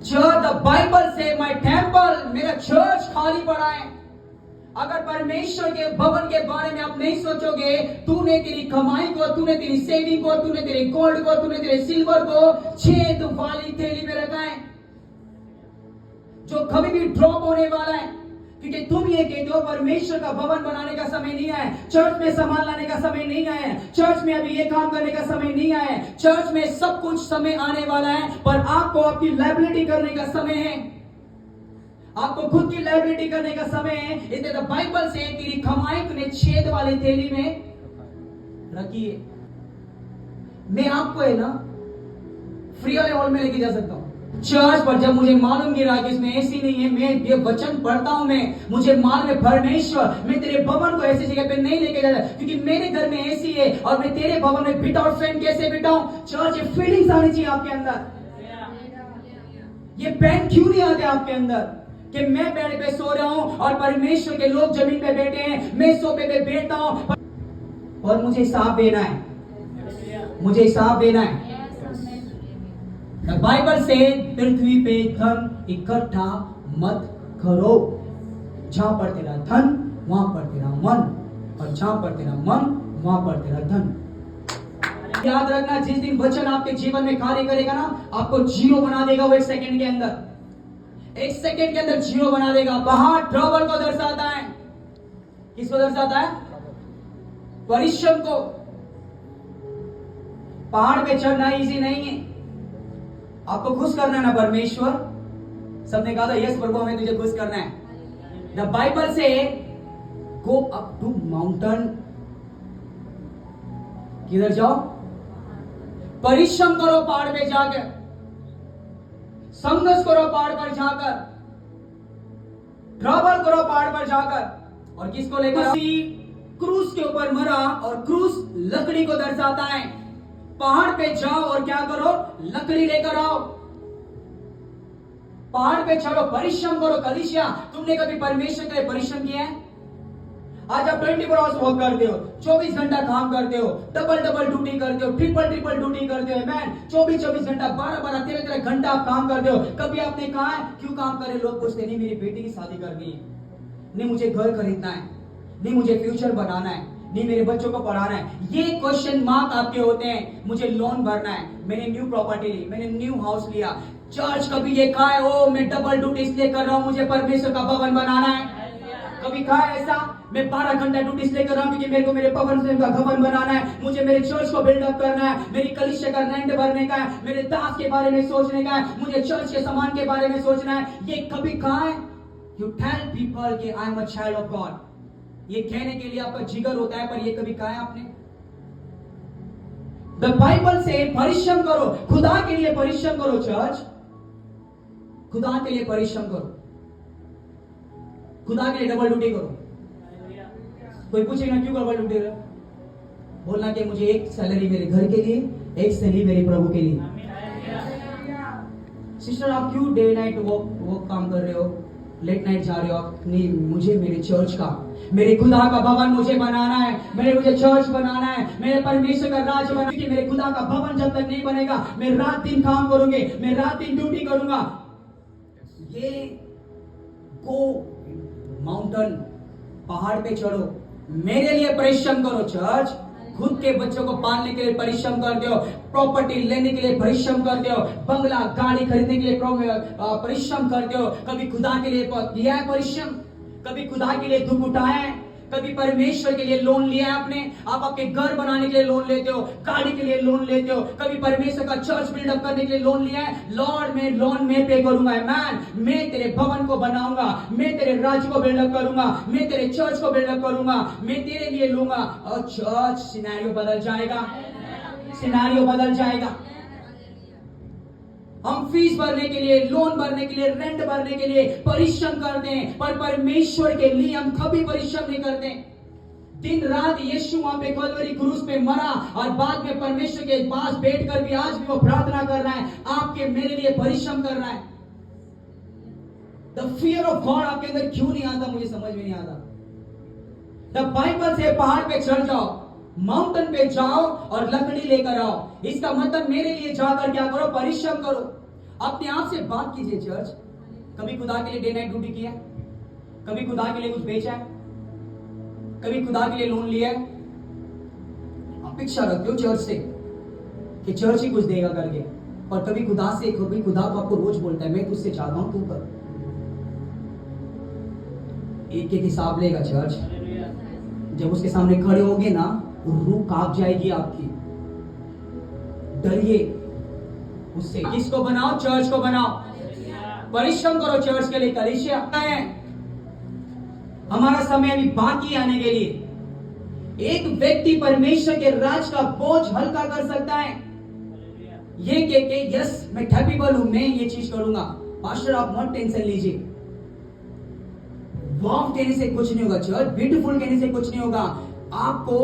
Church the Bible से my temple, मेरा church खाली पड़ा है। अगर परमेश्वर के भवन के बारे में आप नहीं सोचोगे, तूने तेरी कमाई को, तूने तेरी सेविंग को, तूने तेरे गोल्ड को, तूने तेरे सिल्वर को छेद वाली थैली में रखा है, जो कभी भी ड्रॉप होने वाला है। क्योंकि तुम ये कहते हो परमेश्वर का भवन बनाने का समय नहीं है, चर्च में सामान लाने का समय नहीं है, चर्च में अभी ये काम करने का समय नहीं है, चर्च में सब कुछ समय आने वाला है, पर आपको अपनी लायबिलिटी करने का समय है, आपको खुद की लायबिलिटी करने का समय है। इसलिए तो बाइबल से तेरी कमाई तूने छेद वाली थैली में रखी है। मैं आपको है ना फ्री वाले हॉल में लेके जा सकता हूं चर्च, पर जब मुझे मालूम गिरा कि इसमें ऐसी नहीं है, मैं ये वचन पढ़ता हूं, मैं मुझे मालूम है परमेश्वर मैं तेरे भवन को ऐसी जगह पे नहीं लेके जाता, क्योंकि मेरे घर में ऐसी है और मैं तेरे भवन में विदाउट फ्रेंड कैसे बिताऊं। चर्च ये फीलिंग्स आनी चाहिए आपके अंदर। ये पेन क्यों नहीं आते आपके अंदर कि मैं बेड पे सो रहा हूं और परमेश्वर के लोग जमीन पे बैठे हैं, मैं सोफे पे बैठता हूं और मुझे हिसाब देना है, मुझे हिसाब देना है। बाइबल से पृथ्वी पे धन इकट्ठा मत करो, जहां पर तेरा धन वहां पर तेरा मन, और जहां पर तेरा मन वहां पर तेरा धन। याद रखना, जिस दिन वचन आपके जीवन में कार्य करेगा ना, आपको जीरो बना देगा वो एक सेकंड के अंदर, एक सेकंड के अंदर जीरो बना देगा। पहाड़ ट्रबल को दर्शाता है, किसको दर्शाता है? परिश्रम को। पहाड़ पे चढ़ना इजी नहीं है, आपको खुश करना है ना परमेश्वर। सबने कहा था यस प्रभु हमें तुझे खुश करना है। द बाइबल से गो अप टू माउंटेन, किधर जाओ? परिश्रम करो पहाड़ पे जाकर, संघर्ष करो पहाड़ पर जाकर, ट्रबल करो पहाड़ पर जाकर। और किसको लेकर? क्रूस के ऊपर मरा, और क्रूस लकड़ी को दर्शाता है। पहाड़ पे जाओ और क्या करो? लकड़ी लेकर आओ, पहाड़ पे चढ़ो, परिश्रम करो। कलीसिया, तुमने कभी परमेश्वर के लिए परिश्रम किया है? आज आप 24 आवर्स वर्क करते हो, 24 घंटा काम करते हो, डबल डबल ड्यूटी करते हो, ट्रिपल ट्रिपल ड्यूटी करते हो, मैन 24 घंटा, 12 13 घंटा आप काम करते हो। कभी आपने कहा है क्यों काम करे? लोग पूछते नहीं मेरी बेटी की शादी करनी है, नहीं मुझे घर खरीदना है, नहीं मुझे फ्यूचर बनाना है, नहीं मेरे बच्चों को पढ़ाना है। ये क्वेश्चन मार्क आपके होते हैं। मुझे लोन भरना है, मैंने न्यू प्रॉपर्टी ली, मैंने न्यू हाउस लिया। चर्च कभी ये कहा है ओ मैं डबल ड्यूटी इसलिए कर रहा हूं, मुझे परमेश्वर का भवन बनाना है? कभी कहा है ऐसा? मैं 12 घंटा ड्यूटी इसलिए कर रहा हूं क्योंकि मेरे को मेरे परमेश्वर का भवन बनाना है, मुझे मेरे चर्च को बिल्डअप करना है, मेरी कलीसिया का रेंट भरने का है, मेरे दास के बारे में सोचने का है, मुझे चर्च के सामान के बारे में सोचना है। ये कभी कहा है? यू टेल पीपल कि I am a child of God, ये कहने के लिए आपका जिगर होता है, पर ये कभी कहा है आपने? द बाइबल से परिश्रम करो, खुदा के लिए परिश्रम करो। चर्च, खुदा के लिए परिश्रम करो, खुदा के लिए डबल ड्यूटी करो। कोई पूछेगा क्यों डबल ड्यूटी करो? बोलना कि मुझे एक सैलरी मेरे घर के लिए, एक सैलरी मेरे प्रभु के लिए। सिस्टर आप क्यों डे नाइट वो काम कर रहे हो, लेट नाइट जा रहे हो? नहीं, मुझे मेरे चर्च का, मेरे खुदा का भवन मुझे बनाना है, मुझे चर्च बनाना है, मेरे परमेश्वर का राज बनाना है। मेरे खुदा का भवन जब तक नहीं बनेगा, मैं रात दिन काम करूंगी, मैं रात दिन ड्यूटी करूंगा। ये गो माउंटेन, पहाड़ पे चढ़ो, मेरे लिए परिश्रम करो। चर्च, खुद के बच्चों को पालने के लिए परिश्रम करते हो, प्रॉपर्टी लेने के लिए परिश्रम करते हो, बंगला गाड़ी खरीदने के लिए परिश्रम करते हो। कभी खुदा के लिए किया है परिश्रम? कभी खुदा के लिए दुख उठाया है? कभी परमेश्वर के लिए लोन लिया है आपने? आप आपके घर बनाने के लिए लोन लेते हो, गाड़ी के लिए लोन लेते हो। कभी परमेश्वर का चर्च बिल्डअप करने के लिए लोन लिया है? लॉर्ड मैं लोन में पे करूंगा, मैन मैं तेरे भवन को बनाऊंगा, मैं तेरे राज्य को बिल्डअप करूंगा, मैं तेरे चर्च को बिल्डअप करूंगा, मैं तेरे लिए लूंगा। और चर्च सिनेरियो बदल जाएगा, सिनेरियो बदल जाएगा। हम फीस भरने के लिए, लोन भरने के लिए, रेंट भरने के लिए परिश्रम करते हैं, पर परमेश्वर के लिए हम कभी परिश्रम नहीं करते। दिन रात यीशु वहां पे कलवरी क्रूस पे मरा, और बाद में परमेश्वर के पास बैठकर भी आज भी वो प्रार्थना कर रहा है, आपके मेरे लिए परिश्रम कर रहा है। द फियर ऑफ गॉड आपके अंदर क्यों नहीं आता? मुझे समझ में नहीं आता। द बाइबल से पहाड़ पे चढ़ जाओ, माउंटेन पे जाओ और लकड़ी लेकर आओ। इसका मतलब मेरे लिए जाकर क्या करो? परिश्रम करो। अपने आप से बात कीजिए चर्च। कभी खुदा के लिए डे नाइट ड्यूटी किया? कभी खुदा के लिए कुछ बेचा है? कभी खुदा के लिए लोन लिया है? अपेक्षा रखते हो चर्च से कि चर्च ही कुछ देगा करके, और कभी खुदा को आपको रोज बोलता है मैं तुझसे चाहता हूं तू कर। एक एक हिसाब लेगा चर्च। जब उसके सामने खड़े होगे ना, रूह कांप जाएगी आपकी। डरिए उससे। किसको बनाओ? चर्च को बनाओ। परिश्रम करो चर्च के लिए। कलीसिया है, हमारा समय अभी बाकी आने के लिए। एक व्यक्ति परमेश्वर के राज का बोझ हल्का कर सकता है ये कह के यस मैं कैपेबल हूं, मैं ये चीज करूंगा। पास्टर आप मत टेंशन लीजिए। वाव कहने से कुछ नहीं होगा चर्च, ब्यूटीफुल कहने से कुछ नहीं होगा। आपको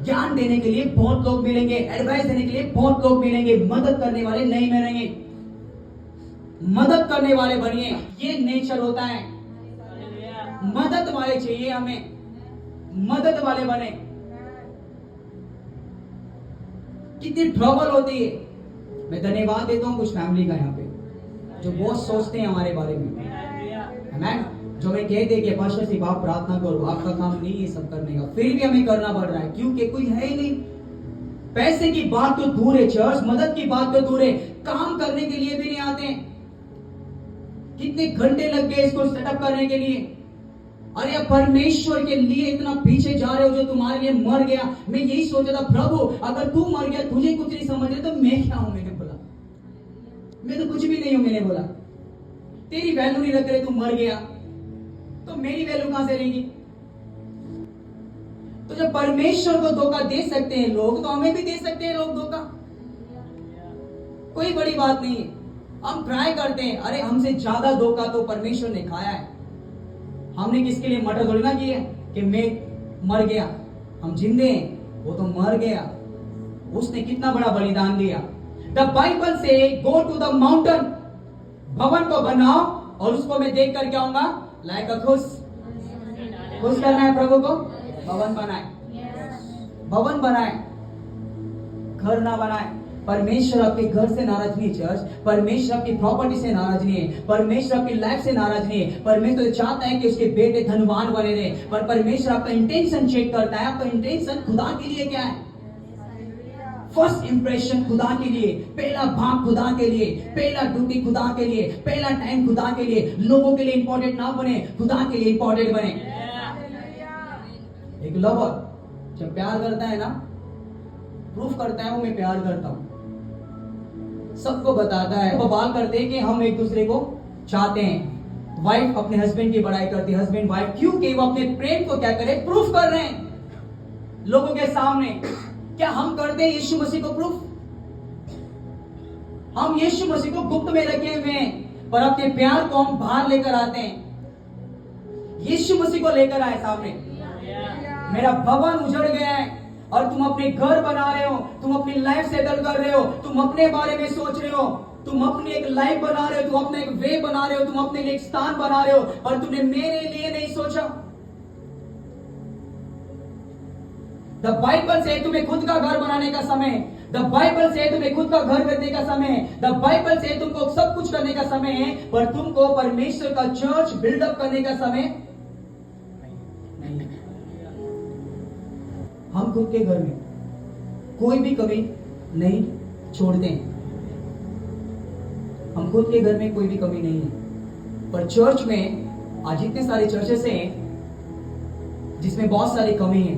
ज्ञान देने के लिए बहुत लोग मिलेंगे, एडवाइस देने के लिए बहुत लोग मिलेंगे, मदद करने वाले नहीं मिलेंगे। मदद करने वाले बनिए, ये नेचर होता है। मदद वाले चाहिए हमें, मदद वाले बने। कितनी ट्रबल होती है। मैं धन्यवाद देता हूं कुछ फैमिली का यहाँ पे जो बहुत सोचते हैं हमारे बारे में। आमीन। जो मैं कहते कि पास्टर सिर्फ आप प्रार्थना करो, आपका काम नहीं है सब करने का, फिर भी हमें करना पड़ रहा है क्योंकि कोई है ही नहीं। पैसे की बात तो दूर है चर्च, मदद की बात तो दूर है, काम करने के लिए भी नहीं आते। कितने घंटे लग गए इसको सेटअप करने के लिए। अरे परमेश्वर के लिए इतना पीछे जा रहे हो जो तुम्हारे लिए मर गया। मैं यही सोचा था प्रभु अगर तू मर गया, तुझे कुछ नहीं समझ रहे तो मैं क्या हूं? मैंने बोला मैं तो कुछ भी नहीं हूं। मैंने बोला तेरी वैल्यू नहीं लग रही, तू मर गया तो मेरी वैल्यू कहां से रहेगी? तो जब परमेश्वर को धोखा दे सकते हैं लोग, तो हमें भी दे सकते हैं लोग धोखा। कोई बड़ी बात नहीं है। हम ट्राई करते हैं। अरे हमसे ज्यादा धोखा तो परमेश्वर ने खाया है। हमने किसके लिए मटर थोड़ी ना की है कि मैं मर गया, हम जिंदे हैं, वो तो मर गया। उसने कितना बड़ा बलिदान दिया। द बाइबल से गो टू द माउंटेन, भवन को बनाओ और उसको मैं देख कर क्या आऊंगा? लाइक अ खुश करना है प्रभु को। भवन बनाए, भवन बनाए, घर ना बनाए। परमेश्वर आपके घर से नाराज नहीं चर्च, परमेश्वर आपकी प्रॉपर्टी से नाराज नहीं है, परमेश्वर आपकी लाइफ से नाराज नहीं है। परमेश्वर चाहता है कि उसके बेटे धनवान बने रहे, पर परमेश्वर आपका इंटेंशन चेक करता है। आपका इंटेंशन खुदा के लिए क्या है? फर्स्ट इंप्रेशन खुदा के लिए, पहला भाग खुदा के लिए, पहला ड्यूटी खुदा के लिए, पहला टाइम खुदा के लिए। लोगों के लिए इंपॉर्टेंट ना बने, खुदा के लिए इंपॉर्टेंट बने। एक लवर जब प्यार करता है ना, प्रूफ करता है वो मैं प्यार करता हूं, सबको बताता है, बवाल करते हैं कि हम एक दूसरे को चाहते हैं। वाइफ अपने हस्बैंड की बड़ाई करती है, हस्बैंड वाइफ, क्योंकि वो अपने प्रेम को क्या करे? प्रूफ कर रहे हैं लोगों के सामने। क्या हम करते हैं यीशु मसीह को प्रूफ? हम यीशु मसीह को गुप्त में रखे हुए हैं, पर अपने प्यार को हम बाहर लेकर आते हैं। यीशु मसीह को लेकर आए सामने। मेरा भवन उजड़ गया है और तुम अपने घर बना रहे हो, तुम अपनी लाइफ सेटल कर रहे हो, तुम अपने बारे में सोच रहे हो, तुम अपनी एक लाइफ बना रहे हो, तुम अपने एक वे बना रहे हो, तुम अपने लिए एक स्थान बना रहे हो, पर तुमने मेरे लिए नहीं सोचा। द बाइबल से तुम्हें खुद का घर बनाने का समय, द बाइबल से तुम्हें खुद का घर करने का समय, द बाइबल से तुमको सब कुछ करने का समय है, पर तुमको परमेश्वर का चर्च बिल्डअप करने का समय नहीं। हम खुद के घर में कोई भी कमी नहीं छोड़ते हैं। हम खुद के घर में कोई भी कमी नहीं है, पर चर्च में आज इतने सारे चर्चेस हैं जिसमें बहुत सारी कमी है,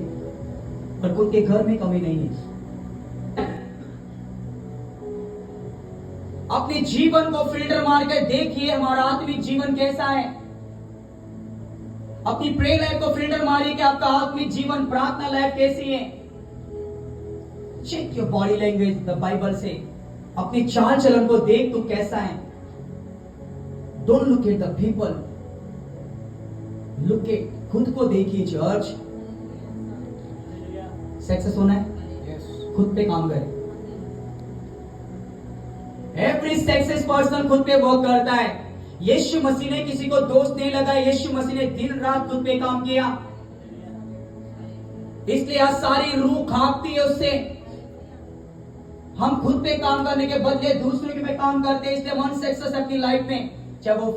पर खुद के घर में कमी नहीं है। अपने जीवन को फिल्टर मारकर देखिए हमारा आत्मिक जीवन कैसा है। अपनी प्रे लाइफ को फिल्टर मारिए कि आपका आत्मिक जीवन, प्रार्थना लाइफ कैसी है। Check your body language, the Bible से अपनी चाल चलन को देख तो कैसा है। Don't look at the people, look at खुद को देखिए। चर्च सक्सेस होना है, खुद पे काम करें। एवरी सक्सेस पर्सन खुद पे वर्क करता है। यीशु मसीह ने किसी को दोष नहीं लगाया, यीशु मसीह ने दिन रात खुद पे काम किया, इसलिए आज सारी रूह कांपती है उससे। हम खुद पे काम करने के बदले दूसरों के पे काम करते हैं, इसलिए हम अनसक्सेस अपनी लाइफ में, चाहे वो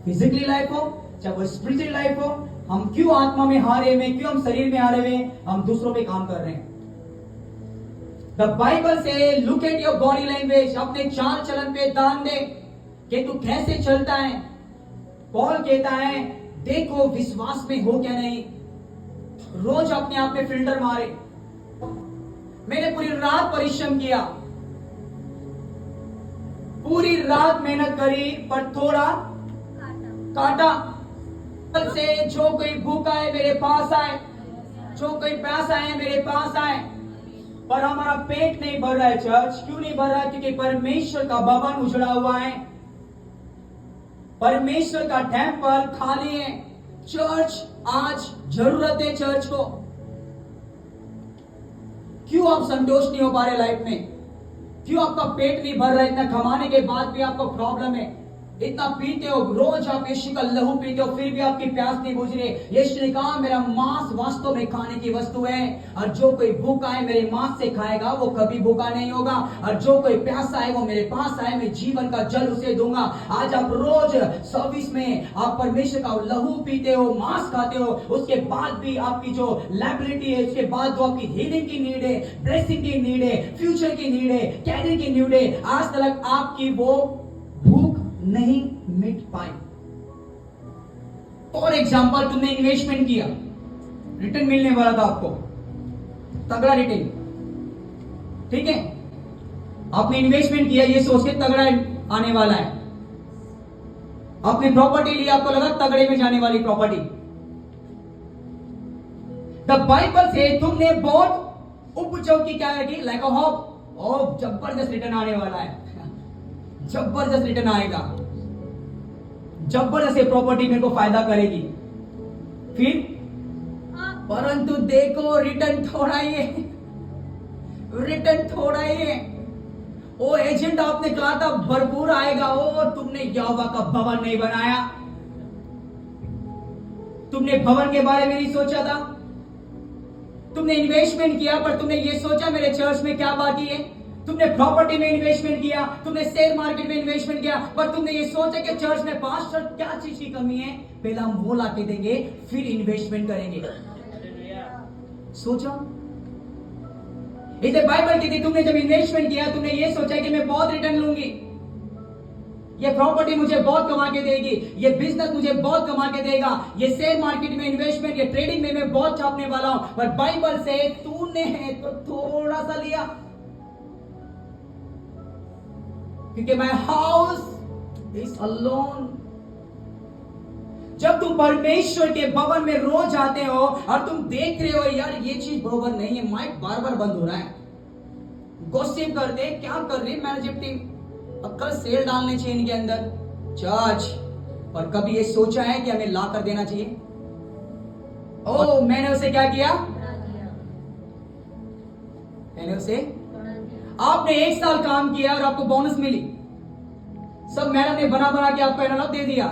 फिजिकली लाइफ हो चाहे वो स्पिरिचुअल लाइफ हो, हम क्यों आत्मा में हारे हुए, क्यों हम शरीर में हारे हुए, हम दूसरों पे काम कर रहे हैं। द बाइबल से look at your body language, अपने चाल चलन पे ध्यान दे कि तू कैसे चलता है। पॉल कहता है देखो विश्वास में हो क्या नहीं, रोज अपने आप में फिल्टर मारे। मैंने पूरी रात परिश्रम किया, पूरी रात मेहनत करी, पर थोड़ा काटा। से जो कोई भूखा है मेरे पास आए, जो कोई प्यासा है मेरे पास आए। पर हमारा पेट नहीं भर रहा है चर्च, क्यों नहीं भर रहा है? क्योंकि परमेश्वर का भवन उजड़ा हुआ है, परमेश्वर का टेम्पल खाली है। चर्च आज जरूरत है चर्च को। क्यों आप संतोष नहीं हो पा रहे लाइफ में? क्यों आपका पेट नहीं भर रहा है? इतना कमाने के बाद भी आपको प्रॉब्लम है, इतना पीते हो, रोज आप यीशु का लहू पीते हो, फिर भी आपकी प्यास नहीं बुझ रही। यीशु ने कहा मेरा मांस वास्तव में खाने की वस्तु है, और जो कोई भूखा है मेरे मांस से खाएगा वो कभी भूखा नहीं होगा, और जो कोई प्यासा है वो मेरे पास आए, मैं जीवन का जल उसे दूंगा। आज आप रोज सर्विस में आप परमेश्वर का लहू पीते हो, मांस खाते हो, उसके बाद भी आपकी जो लायबिलिटी है, उसके बाद जो आपकी हीलिंग की नीड है, ब्लेसिंग की नीड है, फ्यूचर की नीड है, कैरियर की नीड है, आज तक आपकी वो भूख नहीं मिट पाई। फॉर एग्जाम्पल तुमने इन्वेस्टमेंट किया, रिटर्न मिलने वाला था आपको, तगड़ा रिटर्न, ठीक है? आपने इन्वेस्टमेंट किया ये सोच के तगड़ा आने वाला है। आपने प्रॉपर्टी ली, आपको लगा तगड़े में जाने वाली प्रॉपर्टी। द बाइबल से तुमने बहुत उपजाऊ की क्या की, लाइक अ हॉप, और जबरदस्त रिटर्न आने वाला है, जबरदस्त रिटर्न आएगा, जबरदस्त प्रॉपर्टी मेरे को फायदा करेगी। फिर परंतु देखो रिटर्न थोड़ा ही है, रिटर्न थोड़ा ही है। वो एजेंट आपने कहा था भरपूर आएगा, वो तुमने यहोवा का भवन नहीं बनाया, तुमने भवन के बारे में नहीं सोचा था। तुमने इन्वेस्टमेंट किया, पर तुमने ये सोचा मेरे चर्च में क्या बाकी है। तुमने प्रॉपर्टी में इन्वेस्टमेंट किया, तुमने शेयर मार्केट में इन्वेस्टमेंट किया, पर तुमने ये सोचा कि चर्च में पास्टर क्या चीज की कमी है, पहले हम वो लाके देंगे फिर इन्वेस्टमेंट करेंगे। सोचा? इसे बाइबल कहती तुमने जब इन्वेस्टमेंट किया, तुमने ये सोचा कि मैं बहुत रिटर्न लूंगी, ये प्रॉपर्टी मुझे बहुत कमा के देगी, ये बिजनेस मुझे बहुत कमा के देगा, ये शेयर मार्केट में इन्वेस्टमेंट, ये ट्रेडिंग में मैं बहुत छापने वाला हूं। पर बाइबल से तूने तो थोड़ा सा लिया, क्योंकि माय हाउस इज अलोन। जब तुम परमेश्वर के भवन में रोज आते हो और तुम देख रहे हो यार ये चीज बरोबर नहीं है, माइक बार बार बंद हो रहा है, गॉसिप करते क्या कर रही मैनेजमेंट टीम, अक्कल सेल डालने चाहिए इनके अंदर चर्च। पर कभी ये सोचा है कि हमें ला कर देना चाहिए? ओ मैंने उसे क्या किया, मैंने उसे, आपने 1 साल काम किया और आपको बोनस मिली, सब मैडम ने बना बना के आपको एनवलप दे दिया,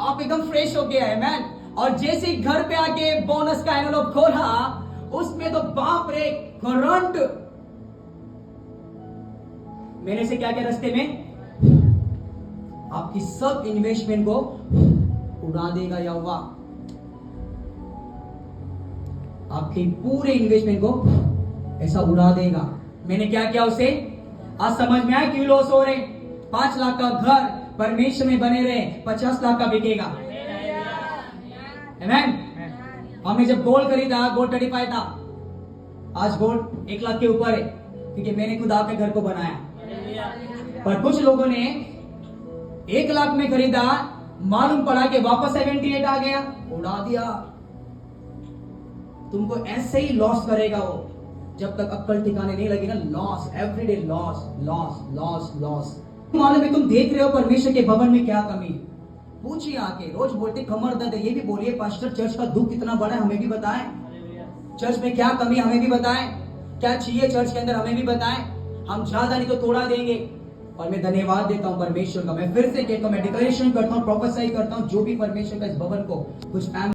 आप एकदम फ्रेश हो गया है मैन, और जैसे ही घर पे आके बोनस का एनवलप खोला, उसमें तो बाप रे करंट। मैंने से क्या किया रास्ते में, आपकी सब इन्वेस्टमेंट को उड़ा देगा यहोवा, आपके पूरे इन्वेस्टमेंट को ऐसा उड़ा देगा। मैंने क्या किया उसे, आज समझ में आया क्यों लॉस हो रहे। 5 लाख का घर परमेश्वर में बने रहे, 50 लाख का बिकेगा। आमेन। हमने जब गोल्ड खरीदा, गोल्ड 35 था, आज गोल्ड 1 लाख के ऊपर है, क्योंकि मैंने खुद आपके घर को बनाया। पर कुछ लोगों ने 1 लाख में खरीदा, मालूम पड़ा कि वापस 78 आ गया, उड़ा दिया। तुमको ऐसे ही लॉस करेगा वो, जब तक अक्कल ठिकाने नहीं लगी ना। Loss, everyday loss, loss, loss, loss. मालूम है तुम देख रहे हो परमेश्वर के भवन में क्या कमी है, पूछिए आके। रोज बोलते कमर दर्द है, ये भी बोलिए पास्टर चर्च का दुख कितना बड़ा है, हमें भी बताएं। चर्च में क्या कमी हमें भी बताएं, क्या चाहिए चर्च के अंदर हमें भी बताएं। हम ज्यादा नहीं तो थोड़ा देंगे। और मैं धन्यवाद देता हूं परमेश्वर का। मैं फिर से कहता हूं, मैं डिक्लेरेशन करता हूं, प्रोफेसाई करता हूं, जो भी परमेश्वर का इस भवन को कुछ